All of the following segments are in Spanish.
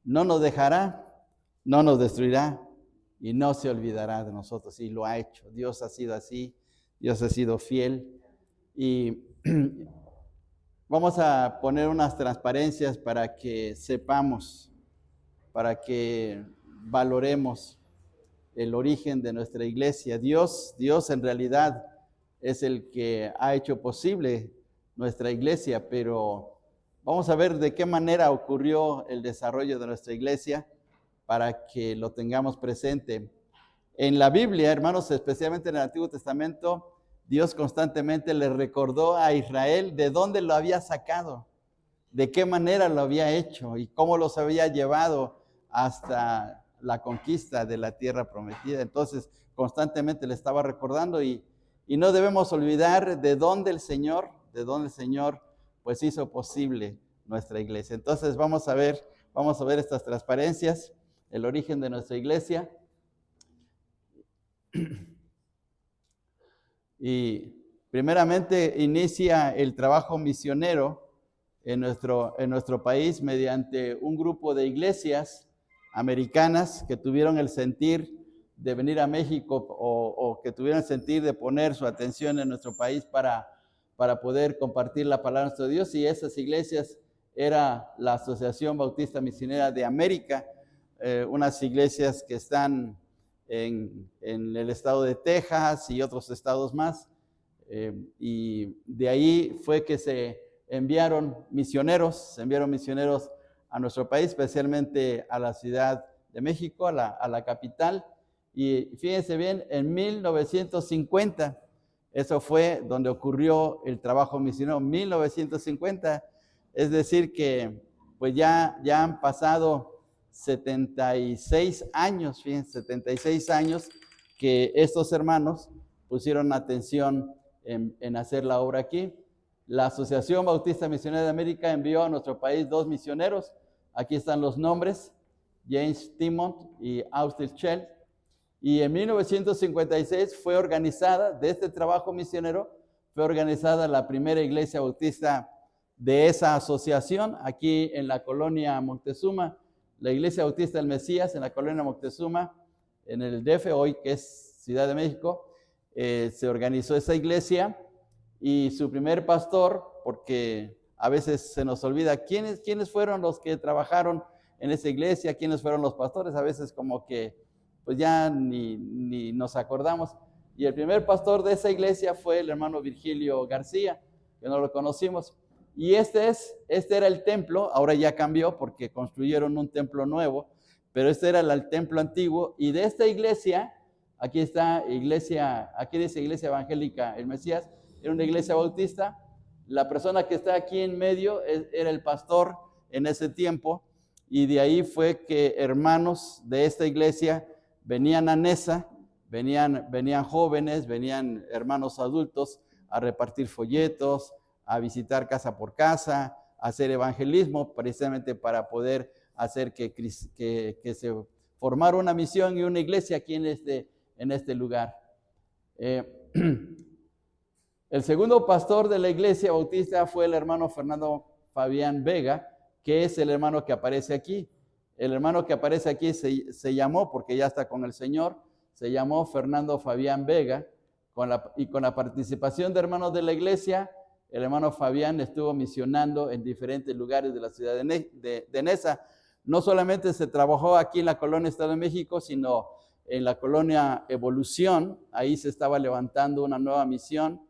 no nos dejará, no nos destruirá y no se olvidará de nosotros. Y lo ha hecho. Dios ha sido así, Dios ha sido fiel. Y vamos a poner unas transparencias para que sepamos, para que valoremos el origen de nuestra iglesia. Dios en realidad es el que ha hecho posible nuestra iglesia, pero vamos a ver de qué manera ocurrió el desarrollo de nuestra iglesia para que lo tengamos presente. En la Biblia, hermanos, especialmente en el Antiguo Testamento, Dios constantemente le recordó a Israel de dónde lo había sacado, de qué manera lo había hecho y cómo los había llevado hasta la conquista de la tierra prometida. Entonces, constantemente le estaba recordando y no debemos olvidar de dónde el Señor, pues hizo posible nuestra iglesia. Entonces, vamos a ver estas transparencias, el origen de nuestra iglesia. Y primeramente inicia el trabajo misionero en nuestro país mediante un grupo de iglesias americanas que tuvieron el sentir de venir a México o que tuvieron el sentir de poner su atención en nuestro país para poder compartir la palabra de nuestro Dios. Y esas iglesias era la Asociación Bautista Misionera de América, unas iglesias que están en el estado de Texas y otros estados más. Y de ahí fue que se enviaron misioneros a nuestro país, especialmente a la Ciudad de México, a la capital. Y fíjense bien, en 1950, eso fue donde ocurrió el trabajo misionero, 1950. Es decir que pues ya han pasado 76 años, fíjense, 76 años que estos hermanos pusieron atención en hacer la obra aquí. La Asociación Bautista Misionera de América envió a nuestro país 2 misioneros. Aquí están los nombres, James Timont y Austin Shell. Y en 1956 fue organizada, de este trabajo misionero, fue organizada la primera iglesia bautista de esa asociación, aquí en la colonia Moctezuma, la Iglesia Bautista del Mesías, en la colonia Moctezuma, en el DF, hoy que es Ciudad de México. Se organizó esa iglesia y su primer pastor, porque a veces se nos olvida quiénes fueron los que trabajaron en esa iglesia, quiénes fueron los pastores, a veces como que pues ya ni nos acordamos. Y el primer pastor de esa iglesia fue el hermano Virgilio García, que no lo conocimos. Y este era el templo, ahora ya cambió porque construyeron un templo nuevo, pero este era el templo antiguo. Y de esta iglesia, aquí está iglesia, aquí dice Iglesia Evangélica El Mesías, era una iglesia bautista. La persona que está aquí en medio era el pastor en ese tiempo, y de ahí fue que hermanos de esta iglesia venían a Nesa, venían jóvenes, venían hermanos adultos a repartir folletos, a visitar casa por casa, a hacer evangelismo, precisamente para poder hacer que se formara una misión y una iglesia aquí en este lugar. El segundo pastor de la iglesia bautista fue el hermano Fernando Fabián Vega, que es el hermano que aparece aquí. El hermano que aparece aquí se llamó, porque ya está con el Señor, se llamó Fernando Fabián Vega, con la participación de hermanos de la iglesia. El hermano Fabián estuvo misionando en diferentes lugares de la ciudad de Nesa. No solamente se trabajó aquí en la colonia Estado de México, sino en la colonia Evolución. Ahí se estaba levantando una nueva misión.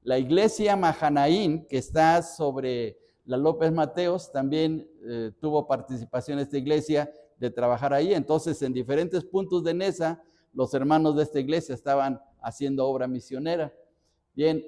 La iglesia Mahanaín, que está sobre la López Mateos, también tuvo participación esta iglesia de trabajar ahí. Entonces, en diferentes puntos de Nesa, los hermanos de esta iglesia estaban haciendo obra misionera. Bien,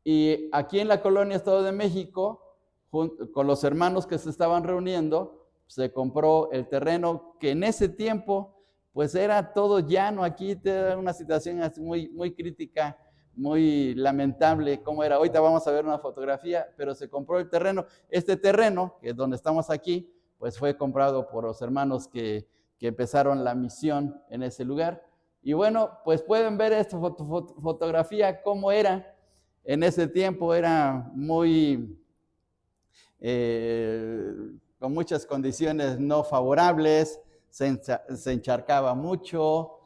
y aquí en la colonia Estado de México, con los hermanos que se estaban reuniendo, se compró el terreno que en ese tiempo pues era todo llano. Aquí era una situación muy, muy crítica, muy lamentable cómo era. Ahorita vamos a ver una fotografía, pero se compró el terreno. Este terreno, que es donde estamos aquí, pues fue comprado por los hermanos que empezaron la misión en ese lugar. Y bueno, pues pueden ver esta fotografía, cómo era en ese tiempo. Era muy, con muchas condiciones no favorables, se encharcaba mucho,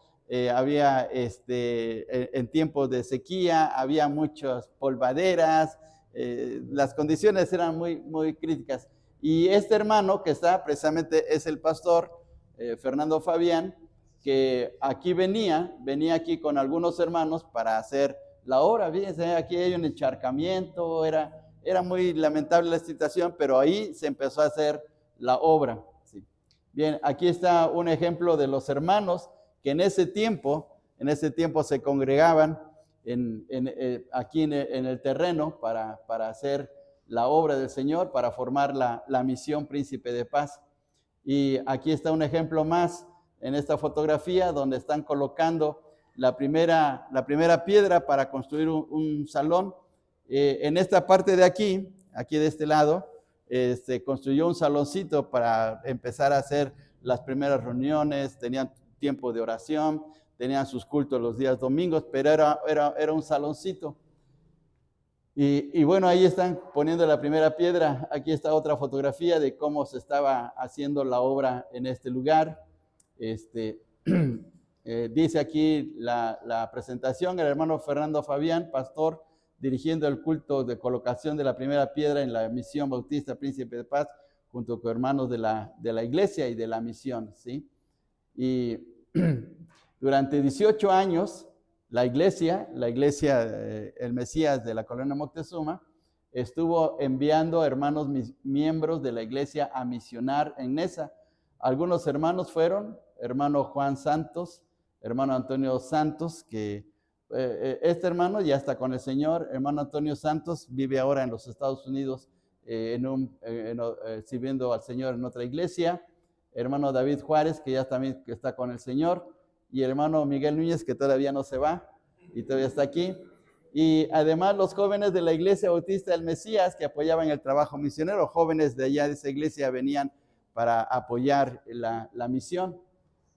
había en tiempos de sequía, había muchas polvaderas, las condiciones eran muy críticas. Y este hermano que está precisamente es el pastor Fernando Fabián, que aquí venía aquí con algunos hermanos para hacer la obra. Fíjense, aquí hay un encharcamiento, era muy lamentable la situación, pero ahí se empezó a hacer la obra. ¿Sí? Bien, aquí está un ejemplo de los hermanos que en ese tiempo se congregaban aquí en el terreno para hacer la obra del Señor, para formar la misión Príncipe de Paz. Y aquí está un ejemplo más en esta fotografía donde están colocando la primera piedra para construir un salón. En esta parte de aquí de este lado, se construyó un saloncito para empezar a hacer las primeras reuniones, tenían tiempo de oración, tenían sus cultos los días domingos, pero era un saloncito. Y bueno, ahí están poniendo la primera piedra. Aquí está otra fotografía de cómo se estaba haciendo la obra en este lugar. Dice aquí la presentación, el hermano Fernando Fabián, pastor, dirigiendo el culto de colocación de la primera piedra en la misión bautista Príncipe de Paz, junto con hermanos de la iglesia y de la misión, ¿sí? Y durante 18 años, la iglesia, el Mesías de la colonia Moctezuma, estuvo enviando hermanos miembros de la iglesia a misionar en Neza. Algunos hermanos fueron, hermano Juan Santos, hermano Antonio Santos, que este hermano ya está con el Señor. Hermano Antonio Santos vive ahora en los Estados Unidos sirviendo al Señor en otra iglesia. Hermano David Juárez, que ya también está con el Señor. Y hermano Miguel Núñez, que todavía no se va y todavía está aquí. Y además los jóvenes de la Iglesia Bautista del Mesías que apoyaban el trabajo misionero, jóvenes de allá de esa iglesia venían para apoyar la misión.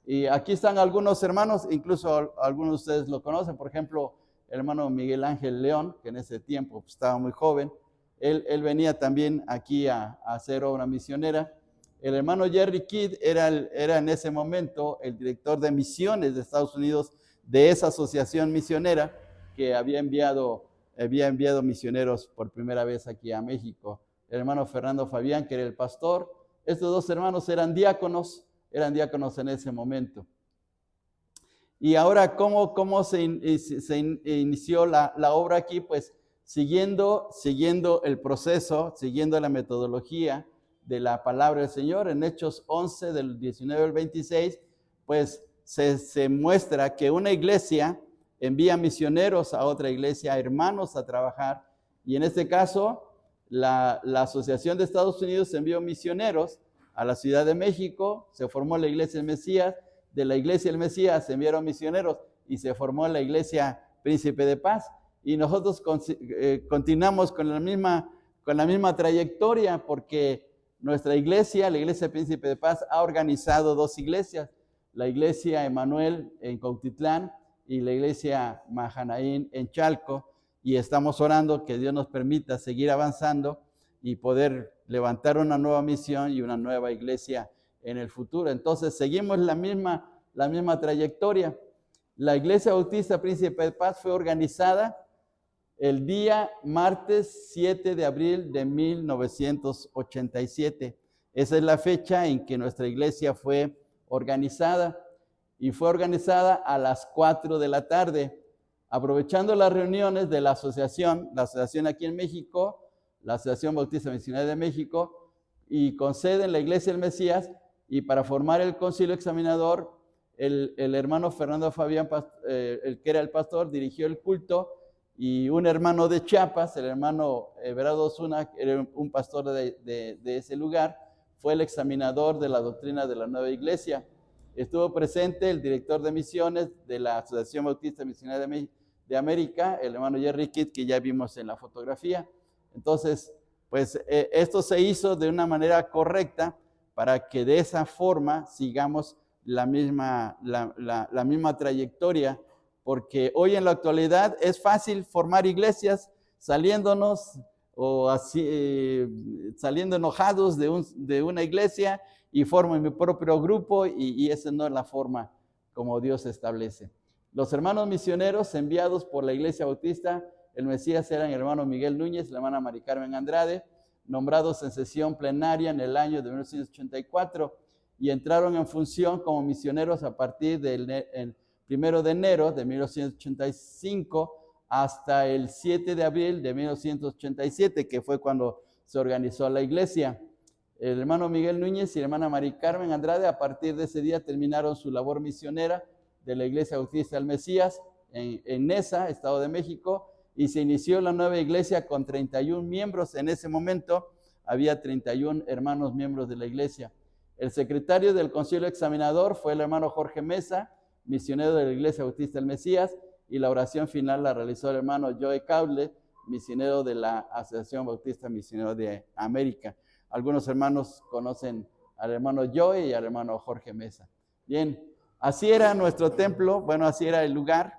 Y aquí están algunos hermanos, incluso algunos de ustedes lo conocen, por ejemplo, el hermano Miguel Ángel León, que en ese tiempo pues, estaba muy joven. Él venía también aquí a hacer obra misionera. El hermano Jerry Kidd era en ese momento el director de misiones de Estados Unidos de esa asociación misionera que había enviado misioneros por primera vez aquí a México. El hermano Fernando Fabián, que era el pastor. Estos dos hermanos eran diáconos en ese momento. Y ahora, ¿cómo se inició la obra aquí? Pues siguiendo el proceso, siguiendo la metodología de la palabra del Señor. En Hechos 11, del 19 al 26, pues se muestra que una iglesia envía misioneros a otra iglesia, hermanos a trabajar, y en este caso, la Asociación de Estados Unidos envió misioneros a la Ciudad de México, se formó la Iglesia del Mesías, de la Iglesia del Mesías se enviaron misioneros y se formó la Iglesia Príncipe de Paz, y nosotros continuamos con la misma trayectoria, porque nuestra iglesia, la Iglesia Príncipe de Paz, ha organizado dos iglesias, la Iglesia Emanuel en Cuautitlán y la Iglesia Mahanaín en Chalco, y estamos orando que Dios nos permita seguir avanzando y poder levantar una nueva misión y una nueva iglesia en el futuro. Entonces seguimos la misma trayectoria. La Iglesia Bautista Príncipe de Paz fue organizada el día martes 7 de abril de 1987. Esa es la fecha en que nuestra iglesia fue organizada, y fue organizada a las 4 de la tarde, aprovechando las reuniones de la asociación aquí en México, la Asociación Bautista Misionera de México, y con sede en la Iglesia del Mesías, y para formar el concilio examinador, el hermano Fernando Fabián, el que era el pastor, dirigió el culto, y un hermano de Chiapas, el hermano Everardo Osuna, era un pastor de ese lugar, fue el examinador de la doctrina de la nueva iglesia. Estuvo presente el director de misiones de la Asociación Bautista Misionera de América, el hermano Jerry Kidd, que ya vimos en la fotografía. Entonces, pues esto se hizo de una manera correcta para que de esa forma sigamos la misma trayectoria, porque hoy en la actualidad es fácil formar iglesias saliéndonos o así, saliendo enojados de una iglesia y formo mi propio grupo y esa no es la forma como Dios establece. Los hermanos misioneros enviados por la Iglesia Bautista el Mesías eran el hermano Miguel Núñez, la hermana Mari Carmen Andrade, nombrados en sesión plenaria en el año de 1984 y entraron en función como misioneros a partir del 1 de enero de 1985 hasta el 7 de abril de 1987, que fue cuando se organizó la iglesia. El hermano Miguel Núñez y la hermana Mari Carmen Andrade a partir de ese día terminaron su labor misionera de la Iglesia Bautista del Mesías en Neza, Estado de México, y se inició la nueva iglesia con 31 miembros. En ese momento había 31 hermanos miembros de la iglesia. El secretario del Concilio Examinador fue el hermano Jorge Mesa, misionero de la Iglesia Bautista del Mesías, y la oración final la realizó el hermano Joe Cable, misionero de la Asociación Bautista Misionero de América. Algunos hermanos conocen al hermano Joe y al hermano Jorge Mesa. Bien, así era nuestro templo, bueno, así era el lugar,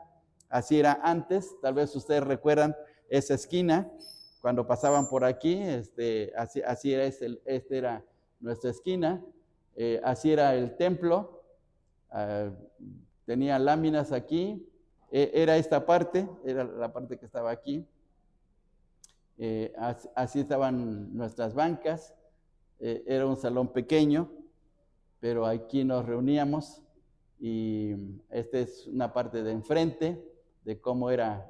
así era antes. Tal vez ustedes recuerdan esa esquina, cuando pasaban por aquí, así era, esta era nuestra esquina, así era el templo, tenía láminas aquí, era esta parte, era la parte que estaba aquí, así estaban nuestras bancas, era un salón pequeño, pero aquí nos reuníamos y esta es una parte de enfrente de cómo era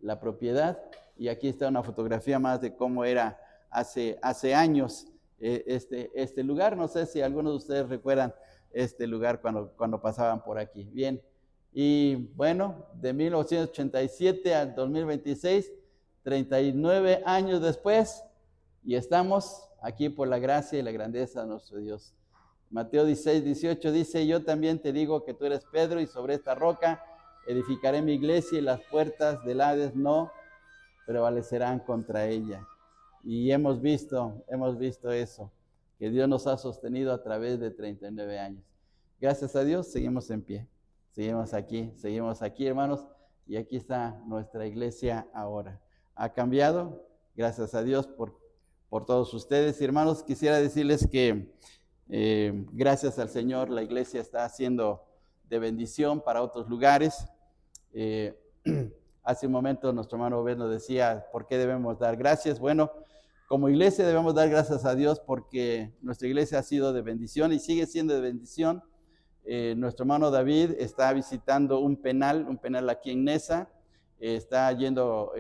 la propiedad, y aquí está una fotografía más de cómo era hace años este lugar. No sé si algunos de ustedes recuerdan este lugar cuando pasaban por aquí. Bien, y bueno, de 1987 al 2026, 39 años después, y estamos aquí por la gracia y la grandeza de nuestro Dios. Mateo 16, 18 dice: yo también te digo que tú eres Pedro, y sobre esta roca edificaré mi iglesia, y las puertas del Hades no prevalecerán contra ella. Y hemos visto eso, que Dios nos ha sostenido a través de 39 años. Gracias a Dios, seguimos en pie. Seguimos aquí, hermanos, y aquí está nuestra iglesia ahora. Ha cambiado, gracias a Dios por todos ustedes. Y hermanos, quisiera decirles que gracias al Señor, la iglesia está siendo de bendición para otros lugares. Hace un momento nuestro hermano Obed nos decía, ¿por qué debemos dar gracias? Bueno, como iglesia debemos dar gracias a Dios porque nuestra iglesia ha sido de bendición y sigue siendo de bendición. Nuestro hermano David está visitando un penal aquí en Neza. Está yendo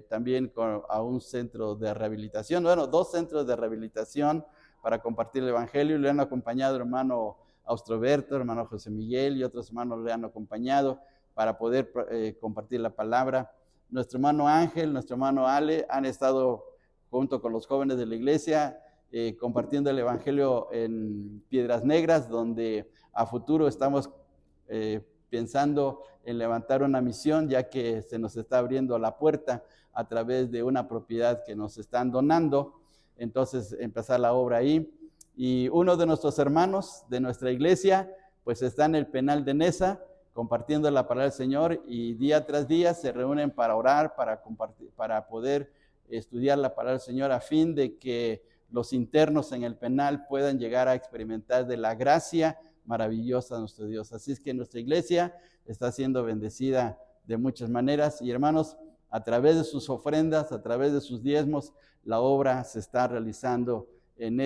también a un centro de rehabilitación, bueno, 2 centros de rehabilitación para compartir el evangelio. Le han acompañado el hermano Austroberto, el hermano José Miguel y otros hermanos le han acompañado para poder compartir la palabra. Nuestro hermano Ángel, nuestro hermano Ale han estado junto con los jóvenes de la iglesia compartiendo el evangelio en Piedras Negras, donde a futuro estamos pensando en levantar una misión, ya que se nos está abriendo la puerta a través de una propiedad que nos están donando. Entonces, empezar la obra ahí. Y uno de nuestros hermanos de nuestra iglesia, pues está en el penal de Neza, compartiendo la palabra del Señor, y día tras día se reúnen para orar, para compartir, para poder estudiar la palabra del Señor, a fin de que los internos en el penal puedan llegar a experimentar de la gracia maravillosa de nuestro Dios. Así es que nuestra iglesia está siendo bendecida de muchas maneras, y hermanos, a través de sus ofrendas, a través de sus diezmos, la obra se está realizando en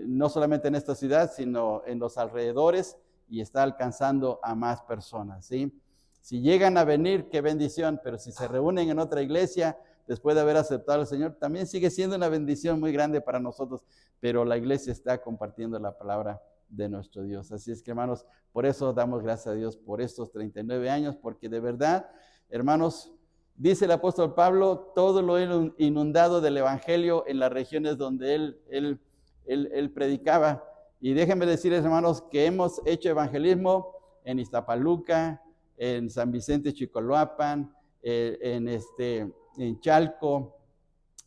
no solamente en esta ciudad, sino en los alrededores, y está alcanzando a más personas, ¿sí? Si llegan a venir, qué bendición, pero si se reúnen en otra iglesia después de haber aceptado al Señor, también sigue siendo una bendición muy grande para nosotros, pero la iglesia está compartiendo la palabra de nuestro Dios. Así es que, hermanos, por eso damos gracias a Dios por estos 39 años, porque de verdad, hermanos, dice el apóstol Pablo, todo lo he inundado del evangelio en las regiones donde él predicaba. Y déjenme decirles, hermanos, que hemos hecho evangelismo en Iztapaluca, en San Vicente Chicoloapan, en Chalco,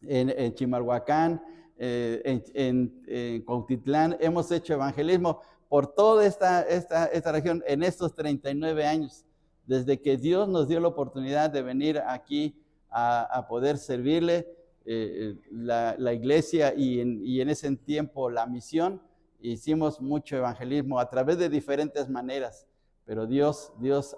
en Chimalhuacán, en Cuautitlán. Hemos hecho evangelismo por toda esta región en estos 39 años, desde que Dios nos dio la oportunidad de venir aquí a poder servirle. La iglesia y en ese tiempo la misión, hicimos mucho evangelismo a través de diferentes maneras, pero Dios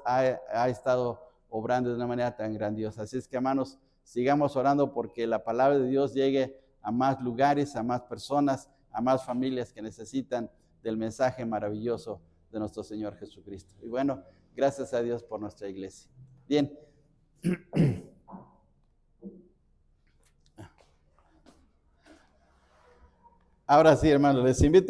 ha estado obrando de una manera tan grandiosa. Así es que, hermanos, sigamos orando porque la palabra de Dios llegue a más lugares, a más personas, a más familias que necesitan del mensaje maravilloso de nuestro Señor Jesucristo. Y bueno, gracias a Dios por nuestra iglesia. Bien. Ahora sí, hermanos, les invito a